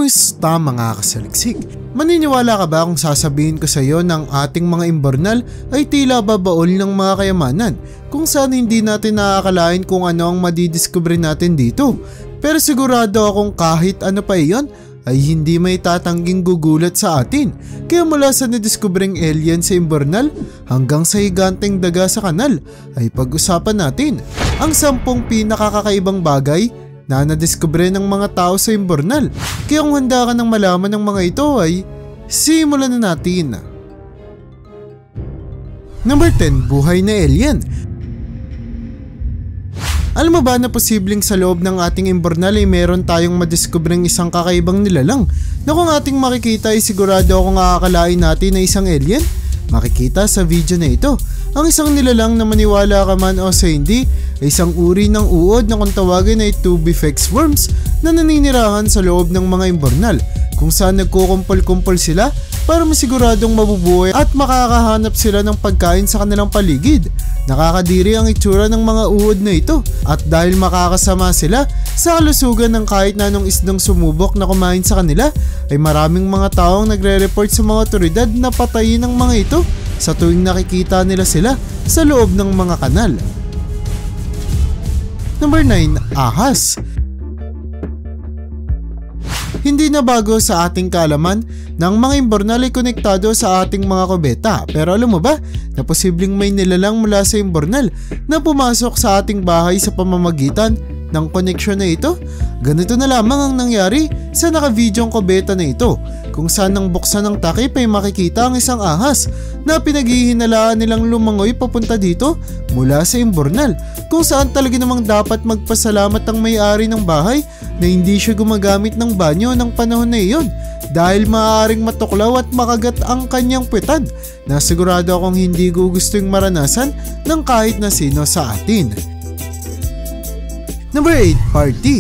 Kamusta mga kasaliksik? Maniniwala ka ba kung sasabihin ko sa iyo ng ating mga imbornal ay tila babaol ng mga kayamanan kung saan hindi natin nakakalain kung ano ang madidiscover natin dito? Pero sigurado akong kahit ano pa iyon ay hindi may tatangging gugulat sa atin. Kaya mula sa nadiscovering alien sa imbornal hanggang sa higanteng daga sa kanal ay pag-usapan natin ang 10 pinakakakaibang bagay na nadiskubre ng mga tao sa imbornal. Kaya kung handa ka ng malaman ng mga ito ay simulan na natin. Number 10, buhay na alien. Alam mo ba na posibleng sa loob ng ating imbornal ay meron tayong madiskubreng isang kakaibang nilalang na kung ating makikita ay sigurado akong akakalain natin na isang alien? Makikita sa video na ito. Ang isang nilalang na maniwala ka man o sa hindi ay isang uri ng uod na kung tawagin ay tubifex worms na naninirahan sa loob ng mga imbornal kung saan nagkukumpol-kumpol sila para masiguradong mabubuhay at makakahanap sila ng pagkain sa kanilang paligid. Nakakadiri ang itsura ng mga uod na ito at dahil makakasama sila sa kalusugan ng kahit na anong isdang sumubok na kumain sa kanila ay maraming mga taong nagre-report sa mga otoridad na patayin ng mga ito sa tuwing nakikita nila sila sa loob ng mga kanal. Number 9, ahas. Hindi na bago sa ating kaalaman na ang mga imbornal ay konektado sa ating mga kubeta. Pero alam mo ba na posibleng may nilalang mula sa imbornal na pumasok sa ating bahay sa pamamagitan ng koneksyon na ito? Ganito na lamang ang nangyari sa naka-videong kubeta na ito kung saan nang buksan ng takip ay makikita ang isang ahas na pinaghihinalaan nilang lumangoy papunta dito mula sa imbornal kung saan talaga namang dapat magpasalamat ang may-ari ng bahay na hindi siya gumagamit ng banyo ng panahon na iyon dahil maaaring matuklaw at makagat ang kanyang puwetad na sigurado akong hindi gustong maranasan ng kahit na sino sa atin. Number 8, party.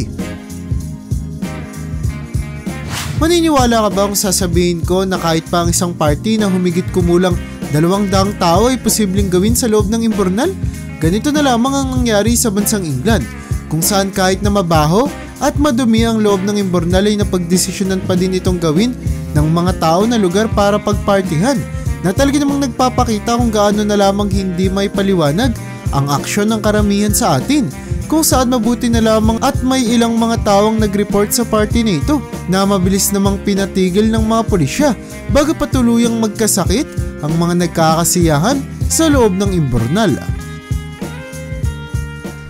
Maniniwala ka ba kung sasabihin ko na kahit pa ang isang party na humigit kumulang 200 tao ay posibleng gawin sa loob ng imbornal? Ganito na lamang ang nangyari sa bansang England kung saan kahit na mabaho at madumi ang loob ng imbornal ay napagdesisyonan pa din itong gawin ng mga tao na lugar para pagpartihan na talaga namang nagpapakita kung gaano na lamang hindi may paliwanag ang aksyon ng karamihan sa atin kung saan mabuti na lamang at may ilang mga tawang nag-report sa party na ito na mabilis namang pinatigil ng mga pulisya bago patuluyang magkasakit ang mga nagkakasiyahan sa loob ng imbornal.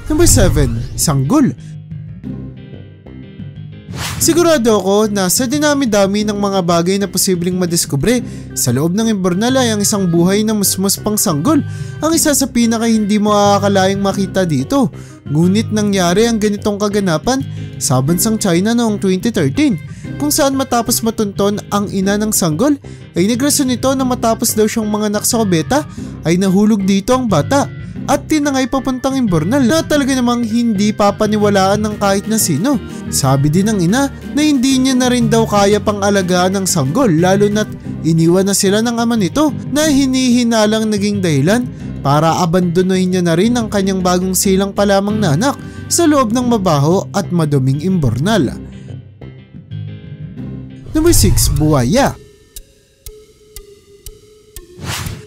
Number 7, sanggol. Sigurado ako na sa dinami-dami ng mga bagay na posibleng madiskubre sa loob ng imbornal ay ang isang buhay na musmus pang sanggol ang isa sa pinaka hindi mo aakalaing makita dito. Ngunit nangyari ang ganitong kaganapan sa bansang China noong 2013 kung saan matapos matunton ang ina ng sanggol ay nagrason nito na matapos daw siyang manganak sa kubeta ay nahulog dito ang bata at tinangay papuntang imbornal na talaga namang hindi papaniwalaan ng kahit na sino. Sabi din ng ina na hindi niya na rin daw kaya pang alagaan ng sanggol lalo na't iniwan na sila ng ama nito na hinihinalang naging dahilan para abandonuhin niya na rin ang kanyang bagong silang pa lamang na anak sa loob ng mabaho at maduming imbornal. Number 6, buwaya.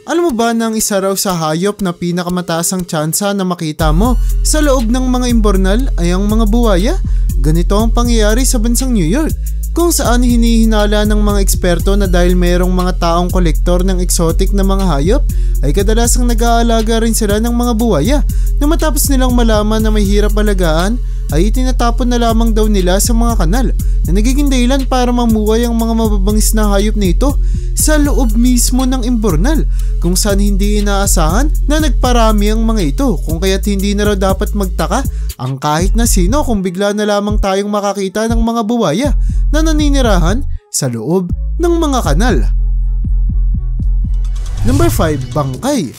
Alam mo ba na ang isa raw sa hayop na pinakamataas ang tsansa na makita mo sa loob ng mga imbornal ay ang mga buwaya? Ganito ang pangyayari sa bansang New York kung saan hinihinala ng mga eksperto na dahil mayroong mga taong kolektor ng exotic na mga hayop ay kadalasang nag-aalaga rin sila ng mga buwaya na matapos nilang malaman na may hirap alagaan ay itinatapon na lamang daw nila sa mga kanal na nagiging dahilan para mamuhay ang mga mababangis na hayop na ito sa loob mismo ng imbornal kung saan hindi inaasahan na nagparami ang mga ito kung kaya't hindi na raw dapat magtaka ang kahit na sino kung bigla na lamang tayong makakita ng mga buwaya na naninirahan sa loob ng mga kanal. Number 5, bangkay.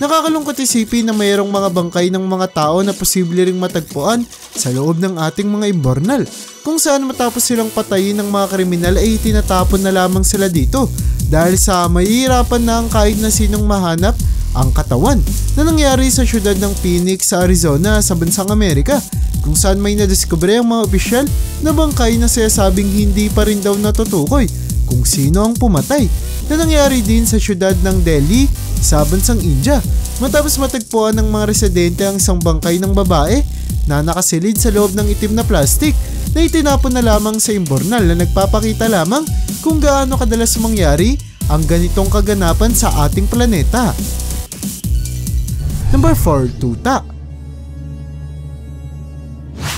Nakakalungkot isipin na mayroong mga bangkay ng mga tao na posible ring matagpuan sa loob ng ating mga imbornal kung saan matapos silang patayin ng mga kriminal ay tinatapon na lamang sila dito dahil sa mahihirapan na ang kahit na sinong mahanap ang katawan na nangyari sa syudad ng Phoenix sa Arizona sa bansang Amerika kung saan may nadiskubre ang mga opisyal na bangkay na sinasabing hindi pa rin daw natutukoy kung sino ang pumatay, na nangyari din sa syudad ng Delhi sa bansang India matapos matagpuan ng mga residente ang isang bangkay ng babae na nakasilid sa loob ng itim na plastik na itinapon na lamang sa imbornal, na nagpapakita lamang kung gaano kadalas mangyari ang ganitong kaganapan sa ating planeta. Number 4, tuta.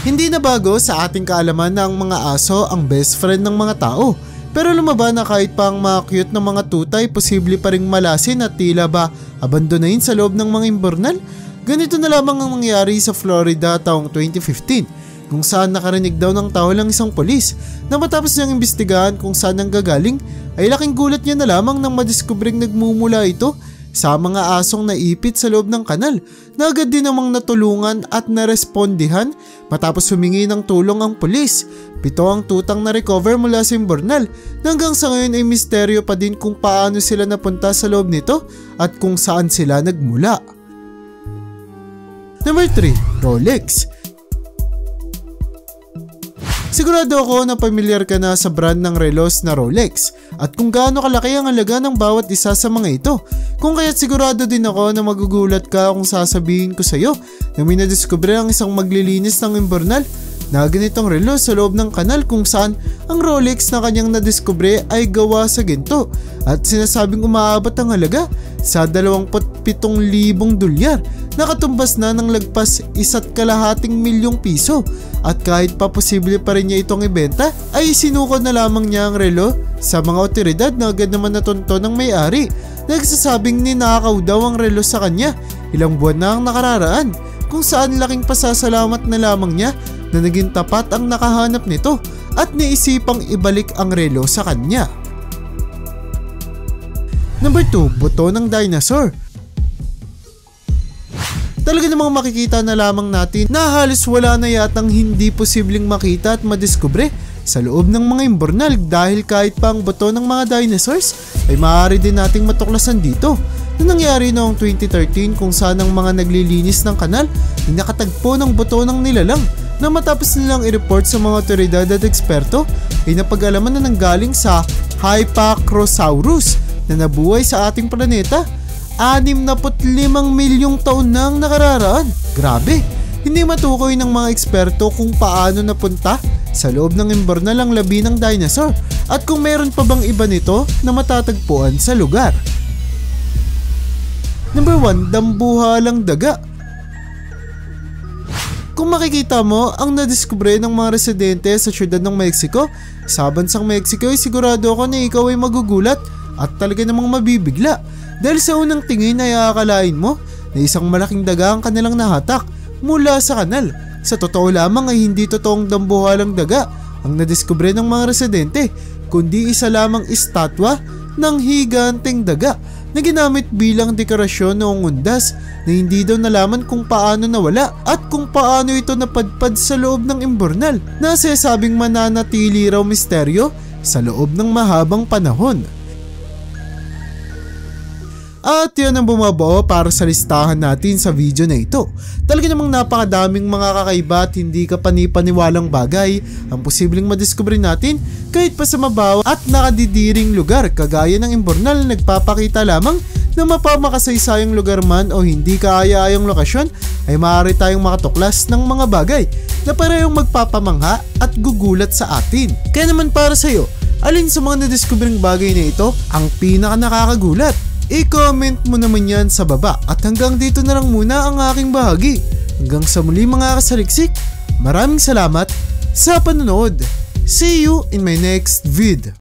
Hindi na bago sa ating kaalaman na ang mga aso ang best friend ng mga tao. Pero lumaban na kahit pa ang mga cute na mga tuta ay posible pa ring malasin at tila ba abandonahin sa loob ng mga imbornal. Ganito na lamang ang mangyari sa Florida taong 2015, kung saan nakarinig daw ng tao lang isang polis na matapos niyang imbestigahan kung saan ang gagaling, ay laking gulat niya na lamang nang madiskubring nagmumula ito sa mga asong naipit sa loob ng kanal, na agad din namang natulungan at narespondihan matapos humingi ng tulong ang pulis. 7 ang tutang na-recover mula sa imbornal, na hanggang sa ngayon ay misteryo pa din kung paano sila napunta sa loob nito at kung saan sila nagmula. Number 3, Rolex. Sigurado ako na pamilyar ka na sa brand ng relos na Rolex at kung gaano kalaki ang halaga ng bawat isa sa mga ito. Kung kaya't sigurado din ako na magugulat ka kung sasabihin ko sa iyo na may nadiskubre ang isang maglilinis ng imbornal na ganitong relo sa loob ng kanal, kung saan ang Rolex na kanyang nadiskubre ay gawa sa ginto at sinasabing umaabot ang halaga sa 27,000 dolyar, na katumbas na ng lagpas 1.2 milyong piso. At kahit pa posible pa rin niya itong ibenta, ay sinukod na lamang niya ang relo sa mga otoridad na agad naman natunto ng may-ari. Nagsasabing ninakaw daw ang relo sa kanya ilang buwan na ang nakararaan, kung saan laking pasasalamat na lamang niya na naging tapat ang nakahanap nito at naisipang ibalik ang relo sa kanya. Number 2, buto ng dinosaur. Talaga namang makikita na lamang natin na halos wala na yatang hindi posibleng makita at madiskubre sa loob ng mga imbornal, dahil kahit pa ang buto ng mga dinosaurs ay maaari din nating matuklasan dito, na nangyari noong 2013 kung saan ang mga naglilinis ng kanal ay nakatagpo ng buto ng nilalang, na matapos nilang i-report sa mga otoridad at eksperto ay napag-alaman na nanggaling sa Hypacrosaurus na nabuhay sa ating planeta 65 milyong taon na ang nakararaan. Grabe! Hindi matukoy ng mga eksperto kung paano napunta sa loob ng imbornal ang labi ng dinosaur at kung meron pa bang iba nito na matatagpuan sa lugar. Number 1, dambuhalang daga. Kung makikita mo ang nadiskubre ng mga residente sa syudad ng Mexico, sa bansang Mexico, ay sigurado ako na ikaw ay magugulat at talaga namang mabibigla. Dahil sa unang tingin ay akalain mo na isang malaking daga ang kanilang nahatak mula sa kanal. Sa totoo lamang ay hindi totoong dambuhalang daga ang nadiskubre ng mga residente, kundi isa lamang estatwa ng higanteng daga na ginamit bilang dekorasyon noong undas, na hindi daw nalaman kung paano nawala at kung paano ito napadpad sa loob ng imbornal, na sinasabing mananatili raw misteryo sa loob ng mahabang panahon. At yan ang bumabuo para sa listahan natin sa video na ito. Talaga namang napakadaming mga kakaiba at hindi ka panipaniwalang bagay ang posibleng madiskubre natin kahit pa sa mabaw at nakadidiring lugar, kagaya ng imbornal na nagpapakita lamang na mapamakasaysayang lugar man o hindi kaaya-ayang lokasyon, ay maaari tayong makatuklas ng mga bagay na parehong magpapamangha at gugulat sa atin. Kaya naman para sa iyo, alin sa mga nadiskubring bagay na ito ang pinaka nakakagulat? I-comment mo naman yan sa baba. At hanggang dito na lang muna ang aking bahagi. Hanggang sa muli mga kasaliksik, maraming salamat sa panonood. See you in my next vid.